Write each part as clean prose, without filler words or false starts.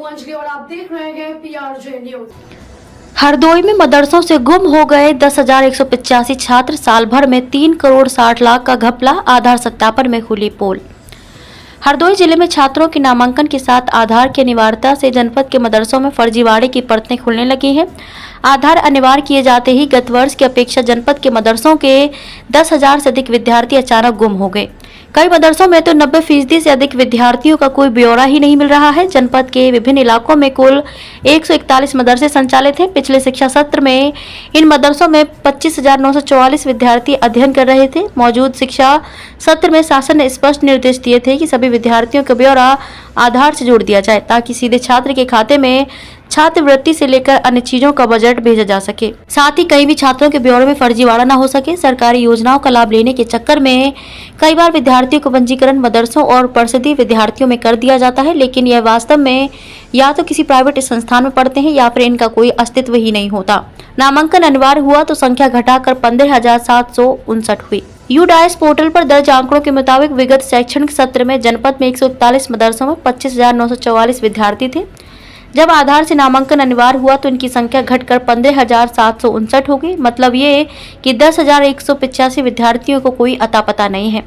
अंजलि और आप देख रहे हैं PRJ न्यूज। हरदोई में मदरसों से गुम हो गए 10,185 छात्र, साल भर में 3 करोड़ 60 लाख का घपला, आधार सत्यापन में खुली पोल। हरदोई जिले में छात्रों के नामांकन के साथ आधार की अनिवार्यता से जनपद के मदरसों में फर्जीवाड़े की परतें खुलने लगी हैं। आधार अनिवार्य किए जाते ही गत वर्ष की अपेक्षा जनपद के मदरसों के 10,000 से अधिक विद्यार्थी अचानक गुम हो गए। कई मदरसों में तो 90% से अधिक विद्यार्थियों का कोई ब्यौरा ही नहीं मिल रहा है। जनपद के विभिन्न इलाकों में कुल 141 मदरसे संचालित हैं। पिछले शिक्षा सत्र में इन मदरसों में 25,944 विद्यार्थी अध्ययन कर रहे थे। मौजूद शिक्षा सत्र में शासन ने स्पष्ट निर्देश दिए थे कि सभी विद्यार्थियों का ब्यौरा आधार से जोड़ दिया जाए ताकि सीधे छात्र के खाते में छात्रवृत्ति से लेकर अन्य चीजों का बजट भेजा जा सके। साथ ही कहीं भी छात्रों के ब्यौरे में फर्जीवाड़ा न हो सके। सरकारी योजनाओं का लाभ लेने के चक्कर में कई बार विद्यार्थियों को पंजीकरण मदरसों और परिषदीय विद्यार्थियों में कर दिया जाता है, लेकिन यह वास्तव में या तो किसी प्राइवेट संस्थान में पढ़ते हैं या फिर इनका कोई अस्तित्व ही नहीं होता। नामांकन अनिवार्य हुआ तो संख्या घटाकर 15,759 हुई। यूडाइस पोर्टल पर दर्ज आंकड़ों के मुताबिक विगत शैक्षणिक सत्र में जनपद में 141 मदरसों में 25,944 विद्यार्थी थे। जब आधार से नामांकन अनिवार्य हुआ तो इनकी संख्या घटकर 15,759 हो गई। मतलब ये कि 10,185 विद्यार्थियों को कोई अता पता नहीं है।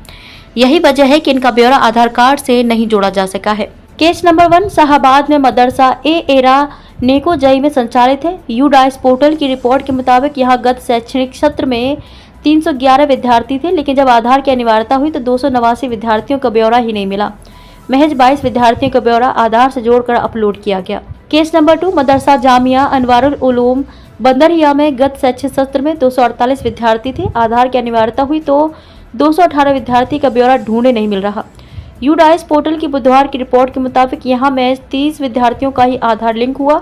यही वजह है कि इनका ब्यौरा आधार कार्ड से नहीं जोड़ा जा सका है। केस नंबर 1 शाहबाद में मदरसा एरा नेको जई में संचालित है। यूडाइस पोर्टल की रिपोर्ट के मुताबिक यहाँ गत शैक्षणिक सत्र में 311 विद्यार्थी थे, लेकिन जब आधार की अनिवार्यता हुई तो 289 विद्यार्थियों का ब्यौरा ही नहीं मिला। महज 22 विद्यार्थियों का ब्यौरा आधार से जोड़कर अपलोड किया गया। केस नंबर 2 मदरसा जामिया अनवारुल उलूम बंदरिया में गत शैक्षणिक सत्र में 248 विद्यार्थी थे। आधार की अनिवार्यता हुई तो 218 विद्यार्थी का ब्यौरा ढूंढे नहीं मिल रहा। यूडाइस पोर्टल की बुधवार की रिपोर्ट के मुताबिक यहाँ में 30 विद्यार्थियों का ही आधार लिंक हुआ।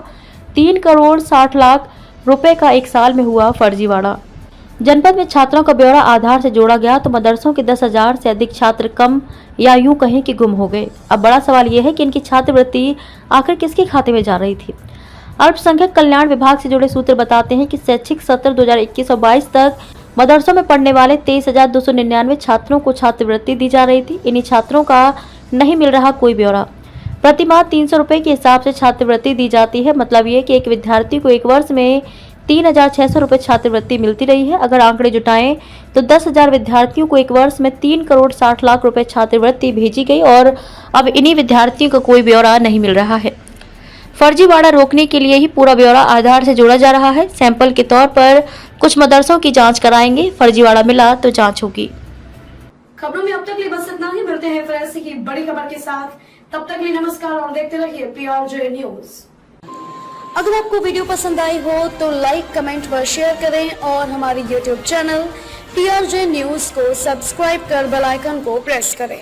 3 करोड़ 60 लाख रुपए का एक साल में हुआ फर्जीवाड़ा। जनपद में छात्रों का ब्यौरा आधार से जोड़ा गया तो मदरसों के 10,000 से अधिक छात्र कम या यूं कहें कि गुम हो गए। अब बड़ा सवाल यह है कि इनकी छात्रवृत्ति आखिर किसके खाते में जा रही थी। अल्पसंख्यक कल्याण विभाग से जुड़े सूत्र बताते हैं कि शैक्षिक सत्र 2021-22 तक मदरसों में पढ़ने वाले 23,299 छात्रों को छात्रवृत्ति दी जा रही थी। इन्हीं छात्रों का नहीं मिल रहा कोई ब्यौरा। प्रतिमाह 300 रुपए के हिसाब से छात्रवृत्ति दी जाती है। मतलब ये कि एक विद्यार्थी को एक वर्ष में 3,600 रुपए छात्रवृत्ति मिलती रही है। अगर आंकड़े जुटाएं तो 10,000 विद्यार्थियों को एक वर्ष में 3 करोड़ 60 लाख रुपए छात्रवृत्ति भेजी गई और अब इन्हीं विद्यार्थियों को कोई ब्यौरा नहीं मिल रहा है। फर्जीवाड़ा रोकने के लिए ही पूरा ब्यौरा आधार से जोड़ा जा रहा है। सैंपल के तौर पर कुछ मदरसों की जांच कराएंगे, फर्जीवाड़ा मिला तो जांच होगी। खबरों में अब तक लिए बस इतना ही। मिलते हैं फिर ऐसी की बड़ी खबर के साथ। तब तक लिए नमस्कार और देखते रहिए PRJ न्यूज। अगर आपको वीडियो पसंद आई हो तो लाइक, कमेंट व शेयर करें और हमारे YouTube चैनल PRJ न्यूज को सब्सक्राइब कर बेल आइकन को प्रेस करें।